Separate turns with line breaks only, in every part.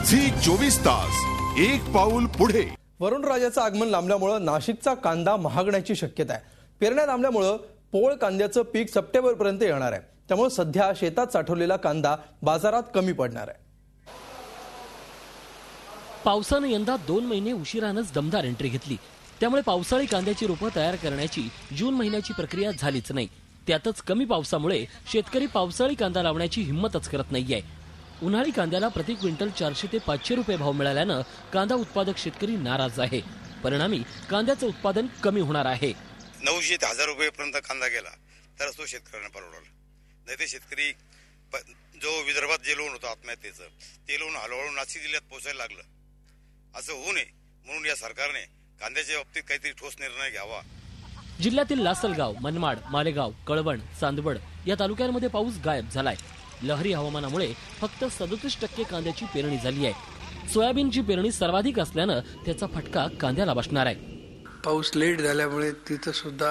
Zee 24 तास एक पाऊल पुढे।
वरुणराजाचं आगमन लांबल्यामुळे नाशिकचा कांदा महागण्याची शक्यता आहे। पेरण्या लांबल्यामुळे पोळ कांद्याचं पीक सप्टेंबरपर्यंत येणार आहे। त्यामुळे सध्या शेतात साठवलेला कांदा बाजारात कमी पडणार आहे।
पावसाने यंदा 2 महिने उशिरानेच दमदार एंट्री घेतली। त्यामुळे पावसाळी कांद्याची रोपं तयार करण्याची जून महिन्याची प्रक्रिया झालीच नाही। त्यातच कमी पावसामुळे शेतकरी पावसाळी कांदा लावण्याची हिंमतच करत नाहीये। उन्हाळी कांद्याला प्रति क्विंटल 400 ते 500 रुपये भाव मिळाल्याने कांदा उत्पादक शेतकरी नाराज आहे। परिणामी कांद्याचं उत्पादन कमी होणार आहे।
900 ते 1000 रुपयेपर्यंत कांदा गेला तर तो शेतकऱ्यांना परवडला नाही। ते शेतकरी जो विदर्भात जे लोन होतं आत्महत्येचं ते लोन हळूहळू नाशिक जिल्ह्यात पोहोचायला लागलं। असं होऊ नये म्हणून या सरकारने कांद्याच्या बाबतीत काहीतरी ठोस निर्णय घ्यावा।
जिल्ह्यातील लासलगाव, मनमाड, मालेगाव, कळवण, चांदवड या तालुक्यांमध्ये पाऊस गायब झालाय। लहरी हवामानामुळे फक्त 37% कांद्याची पेरणी झाली आहे। सोयाबीनची पेरणी सर्वाधिक असल्याने त्याचा फटका कांद्याला बसणार आहे।
पाऊस लेट झाल्यामुळे तिथं सुद्धा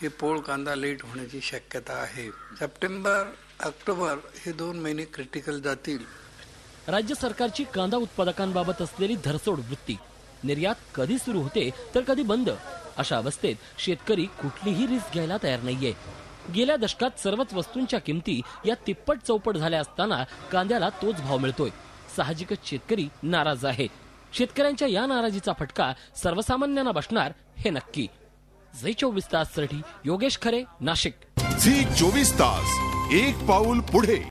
हे पोळ कांदा लेट होण्याची शक्यता आहे। सप्टेंबर, ऑक्टोबर हे 2 महिने क्रिटिकल जातील।
राज्य सरकारची कांदा उत्पादकांबाबत असलेली धरसोड वृत्ती, निर्यात कधी सुरू होते तर कधी बंद, अशा अवस्थेत शेतकरी कुठलीही रिस्क घ्यायला तयार नाहीये। गेल्या दशकात सर्वच वस्तूंच्या किमती या तिप्पट चौपट झाल्या असताना कांद्याला तोच भाव मिळतोय। साहजिकच शेतकरी नाराज आहे। शेतकऱ्यांच्या या नाराजीचा फटका सर्वसामान्यांना बसणार हे नक्की। झी 24 तास साठी योगेश खरे, नाशिक।
झी 24 तास एक पाऊल पुढे।